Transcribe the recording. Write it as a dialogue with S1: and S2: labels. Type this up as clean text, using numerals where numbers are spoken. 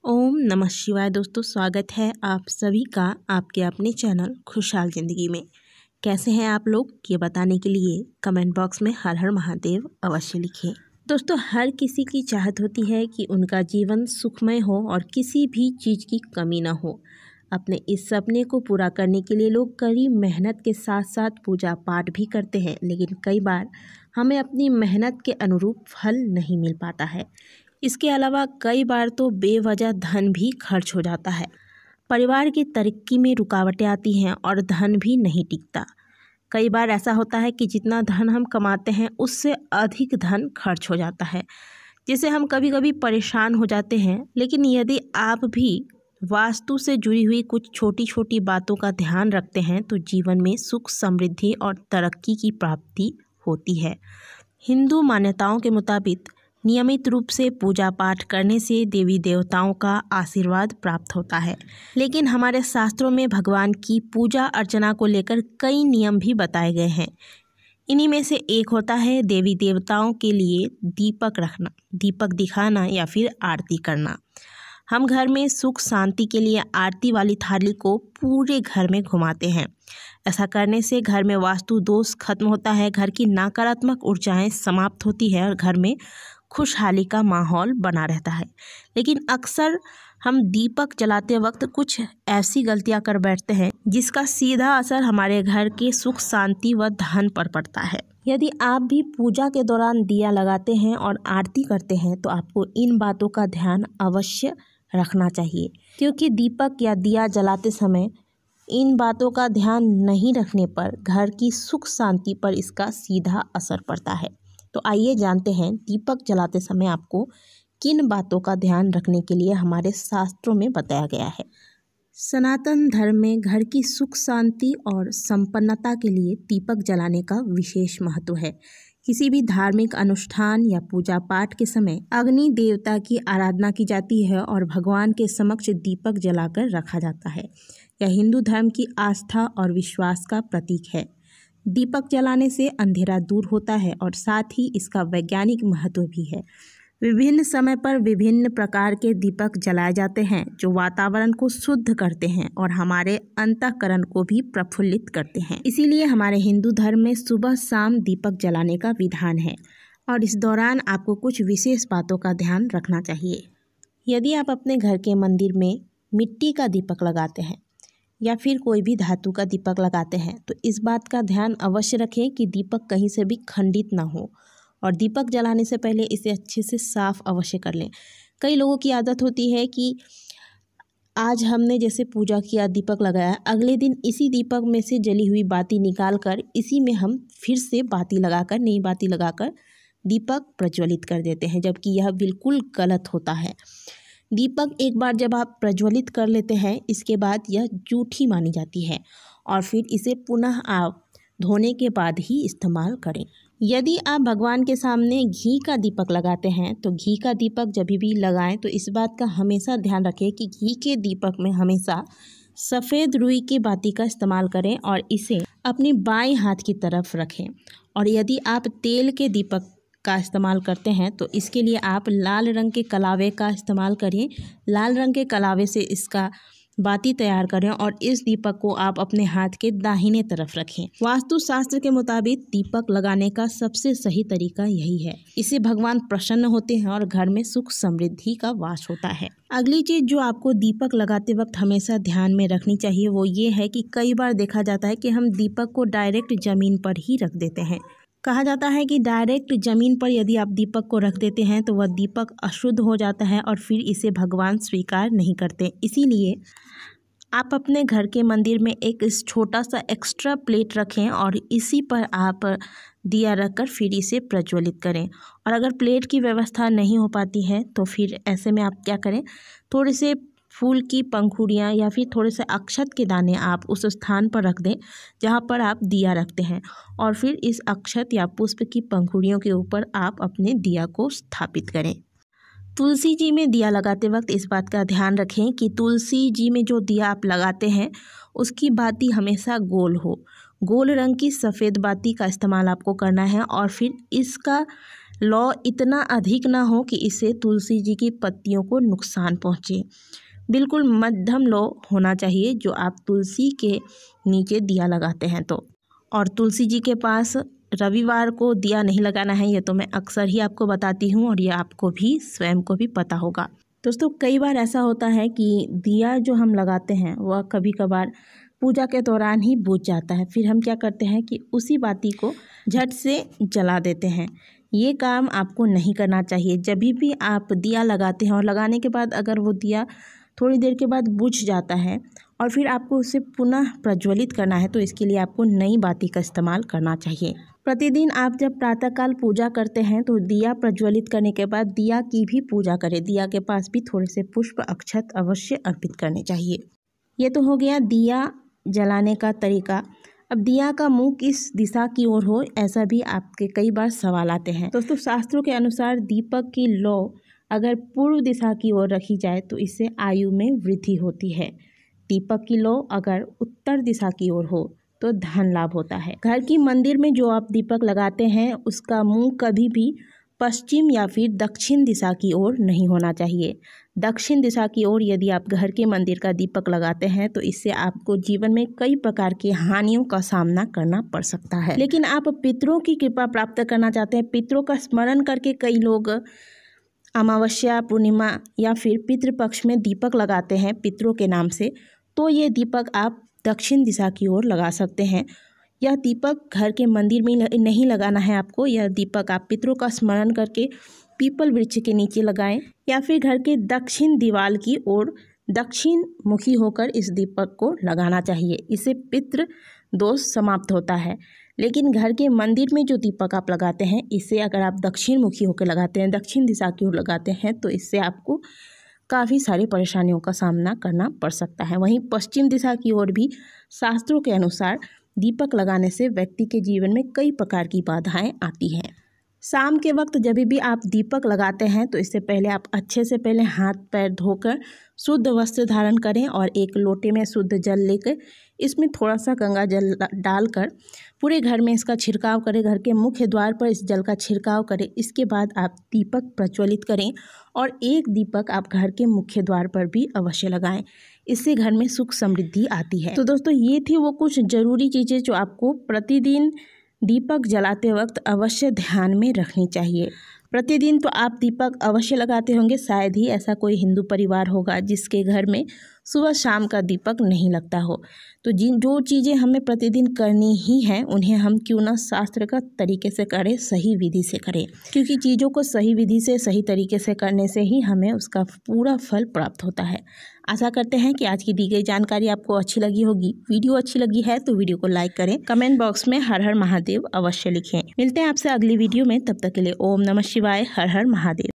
S1: ओम नमः शिवाय। दोस्तों, स्वागत है आप सभी का आपके अपने चैनल खुशहाल ज़िंदगी में। कैसे हैं आप लोग, ये बताने के लिए कमेंट बॉक्स में हर हर महादेव अवश्य लिखें। दोस्तों, हर किसी की चाहत होती है कि उनका जीवन सुखमय हो और किसी भी चीज़ की कमी ना हो। अपने इस सपने को पूरा करने के लिए लोग कड़ी मेहनत के साथ साथ पूजा पाठ भी करते हैं, लेकिन कई बार हमें अपनी मेहनत के अनुरूप फल नहीं मिल पाता है। इसके अलावा कई बार तो बेवजह धन भी खर्च हो जाता है। परिवार की तरक्की में रुकावटें आती हैं और धन भी नहीं टिकता। कई बार ऐसा होता है कि जितना धन हम कमाते हैं उससे अधिक धन खर्च हो जाता है, जिससे हम कभी कभी परेशान हो जाते हैं। लेकिन यदि आप भी वास्तु से जुड़ी हुई कुछ छोटी छोटी बातों का ध्यान रखते हैं तो जीवन में सुख, समृद्धि और तरक्की की प्राप्ति होती है। हिंदू मान्यताओं के मुताबिक नियमित रूप से पूजा पाठ करने से देवी देवताओं का आशीर्वाद प्राप्त होता है। लेकिन हमारे शास्त्रों में भगवान की पूजा अर्चना को लेकर कई नियम भी बताए गए हैं। इन्हीं में से एक होता है देवी देवताओं के लिए दीपक रखना, दीपक दिखाना या फिर आरती करना। हम घर में सुख शांति के लिए आरती वाली थाली को पूरे घर में घुमाते हैं। ऐसा करने से घर में वास्तु दोष खत्म होता है, घर की नकारात्मक ऊर्जाएं समाप्त होती है और घर में खुशहाली का माहौल बना रहता है। लेकिन अक्सर हम दीपक जलाते वक्त कुछ ऐसी गलतियां कर बैठते हैं जिसका सीधा असर हमारे घर के सुख शांति व धन पर पड़ता है। यदि आप भी पूजा के दौरान दिया लगाते हैं और आरती करते हैं तो आपको इन बातों का ध्यान अवश्य रखना चाहिए, क्योंकि दीपक या दिया जलाते समय इन बातों का ध्यान नहीं रखने पर घर की सुख शांति पर इसका सीधा असर पड़ता है। तो आइए जानते हैं दीपक जलाते समय आपको किन बातों का ध्यान रखने के लिए हमारे शास्त्रों में बताया गया है। सनातन धर्म में घर की सुख शांति और संपन्नता के लिए दीपक जलाने का विशेष महत्व है। किसी भी धार्मिक अनुष्ठान या पूजा पाठ के समय अग्नि देवता की आराधना की जाती है और भगवान के समक्ष दीपक जलाकर रखा जाता है। यह हिंदू धर्म की आस्था और विश्वास का प्रतीक है। दीपक जलाने से अंधेरा दूर होता है और साथ ही इसका वैज्ञानिक महत्व भी है। विभिन्न समय पर विभिन्न प्रकार के दीपक जलाए जाते हैं जो वातावरण को शुद्ध करते हैं और हमारे अंतःकरण को भी प्रफुल्लित करते हैं। इसीलिए हमारे हिंदू धर्म में सुबह शाम दीपक जलाने का विधान है और इस दौरान आपको कुछ विशेष बातों का ध्यान रखना चाहिए। यदि आप अपने घर के मंदिर में मिट्टी का दीपक लगाते हैं या फिर कोई भी धातु का दीपक लगाते हैं तो इस बात का ध्यान अवश्य रखें कि दीपक कहीं से भी खंडित ना हो और दीपक जलाने से पहले इसे अच्छे से साफ अवश्य कर लें। कई लोगों की आदत होती है कि आज हमने जैसे पूजा किया, दीपक लगाया, अगले दिन इसी दीपक में से जली हुई बाती निकाल कर इसी में हम फिर से बाती लगाकर, नई बाती लगाकर दीपक प्रज्वलित कर देते हैं, जबकि यह बिल्कुल गलत होता है। दीपक एक बार जब आप प्रज्वलित कर लेते हैं, इसके बाद यह जूठी मानी जाती है और फिर इसे पुनः आप धोने के बाद ही इस्तेमाल करें। यदि आप भगवान के सामने घी का दीपक लगाते हैं तो घी का दीपक जब भी लगाएं तो इस बात का हमेशा ध्यान रखें कि घी के दीपक में हमेशा सफ़ेद रुई की बाती का इस्तेमाल करें और इसे अपनी बाएं हाथ की तरफ रखें। और यदि आप तेल के दीपक का इस्तेमाल करते हैं तो इसके लिए आप लाल रंग के कलावे का इस्तेमाल करें। लाल रंग के कलावे से इसका बाती तैयार करें और इस दीपक को आप अपने हाथ के दाहिने तरफ रखें। वास्तु शास्त्र के मुताबिक दीपक लगाने का सबसे सही तरीका यही है। इससे भगवान प्रसन्न होते हैं और घर में सुख समृद्धि का वास होता है। अगली चीज़ जो आपको दीपक लगाते वक्त हमेशा ध्यान में रखनी चाहिए वो ये है कि कई बार देखा जाता है कि हम दीपक को डायरेक्ट ज़मीन पर ही रख देते हैं। कहा जाता है कि डायरेक्ट ज़मीन पर यदि आप दीपक को रख देते हैं तो वह दीपक अशुद्ध हो जाता है और फिर इसे भगवान स्वीकार नहीं करते। इसीलिए आप अपने घर के मंदिर में एक छोटा सा एक्स्ट्रा प्लेट रखें और इसी पर आप दिया रखकर फिर इसे प्रज्वलित करें। और अगर प्लेट की व्यवस्था नहीं हो पाती है तो फिर ऐसे में आप क्या करें, थोड़े से फूल की पंखुड़ियाँ या फिर थोड़े से अक्षत के दाने आप उस स्थान पर रख दें जहाँ पर आप दिया रखते हैं और फिर इस अक्षत या पुष्प की पंखुड़ियों के ऊपर आप अपने दिया को स्थापित करें। तुलसी जी में दिया लगाते वक्त इस बात का ध्यान रखें कि तुलसी जी में जो दिया आप लगाते हैं उसकी बाती हमेशा गोल हो। गोल रंग की सफ़ेद बाती का इस्तेमाल आपको करना है और फिर इसका लौ इतना अधिक ना हो कि इससे तुलसी जी की पत्तियों को नुकसान पहुँचे। बिल्कुल मध्यम लौ होना चाहिए जो आप तुलसी के नीचे दिया लगाते हैं तो। और तुलसी जी के पास रविवार को दिया नहीं लगाना है, ये तो मैं अक्सर ही आपको बताती हूँ और ये आपको भी स्वयं को भी पता होगा। दोस्तों कई बार ऐसा होता है कि दिया जो हम लगाते हैं वह कभी कभार पूजा के दौरान ही बुझ जाता है। फिर हम क्या करते हैं कि उसी बाती को झट से जला देते हैं। ये काम आपको नहीं करना चाहिए। जब भी आप दिया लगाते हैं और लगाने के बाद अगर वो दिया थोड़ी देर के बाद बुझ जाता है और फिर आपको उसे पुनः प्रज्वलित करना है तो इसके लिए आपको नई बाती का इस्तेमाल करना चाहिए। प्रतिदिन आप जब प्रातःकाल पूजा करते हैं तो दिया प्रज्वलित करने के बाद दिया की भी पूजा करें। दिया के पास भी थोड़े से पुष्प अक्षत अवश्य अर्पित करने चाहिए। ये तो हो गया दिया जलाने का तरीका। अब दिया का मुंह किस दिशा की ओर हो, ऐसा भी आपके कई बार सवाल आते हैं। दोस्तों शास्त्रों के अनुसार दीपक की लौ अगर पूर्व दिशा की ओर रखी जाए तो इससे आयु में वृद्धि होती है। दीपक की लौ अगर उत्तर दिशा की ओर हो तो धन लाभ होता है। घर की मंदिर में जो आप दीपक लगाते हैं उसका मुंह कभी भी पश्चिम या फिर दक्षिण दिशा की ओर नहीं होना चाहिए। दक्षिण दिशा की ओर यदि आप घर के मंदिर का दीपक लगाते हैं तो इससे आपको जीवन में कई प्रकार की हानियों का सामना करना पड़ सकता है। लेकिन आप पितरों की कृपा प्राप्त करना चाहते हैं, पितरों का स्मरण करके कई लोग अमावस्या, पूर्णिमा या फिर पितृपक्ष में दीपक लगाते हैं पितरों के नाम से, तो ये दीपक आप दक्षिण दिशा की ओर लगा सकते हैं। यह दीपक घर के मंदिर में नहीं लगाना है आपको। यह दीपक आप पितरों का स्मरण करके पीपल वृक्ष के नीचे लगाएं या फिर घर के दक्षिण दीवार की ओर दक्षिण मुखी होकर इस दीपक को लगाना चाहिए। इससे पितृ दोष समाप्त होता है। लेकिन घर के मंदिर में जो दीपक आप लगाते हैं इससे अगर आप दक्षिण मुखी होकर लगाते हैं, दक्षिण दिशा की ओर लगाते हैं तो इससे आपको काफ़ी सारी परेशानियों का सामना करना पड़ सकता है। वहीं पश्चिम दिशा की ओर भी शास्त्रों के अनुसार दीपक लगाने से व्यक्ति के जीवन में कई प्रकार की बाधाएं आती हैं। शाम के वक्त जब भी आप दीपक लगाते हैं तो इससे पहले आप अच्छे से पहले हाथ पैर धोकर शुद्ध वस्त्र धारण करें और एक लोटे में शुद्ध जल लेकर इसमें थोड़ा सा गंगा जल डालकर पूरे घर में इसका छिड़काव करें। घर के मुख्य द्वार पर इस जल का छिड़काव करें। इसके बाद आप दीपक प्रज्वलित करें और एक दीपक आप घर के मुख्य द्वार पर भी अवश्य लगाएं। इससे घर में सुख समृद्धि आती है। तो दोस्तों ये थी वो कुछ ज़रूरी चीज़ें जो आपको प्रतिदिन दीपक जलाते वक्त अवश्य ध्यान में रखनी चाहिए। प्रतिदिन तो आप दीपक अवश्य लगाते होंगे, शायद ही ऐसा कोई हिंदू परिवार होगा जिसके घर में सुबह शाम का दीपक नहीं लगता हो। तो जो चीज़ें हमें प्रतिदिन करनी ही हैं उन्हें हम क्यों ना शास्त्र का तरीके से करें, सही विधि से करें, क्योंकि चीज़ों को सही विधि से सही तरीके से करने से ही हमें उसका पूरा फल प्राप्त होता है। आशा करते हैं कि आज की दी गई जानकारी आपको अच्छी लगी होगी। वीडियो अच्छी लगी है तो वीडियो को लाइक करें, कमेंट बॉक्स में हर हर महादेव अवश्य लिखें। मिलते हैं आपसे अगली वीडियो में, तब तक के लिए ओम नमः शिवाय, हर हर महादेव।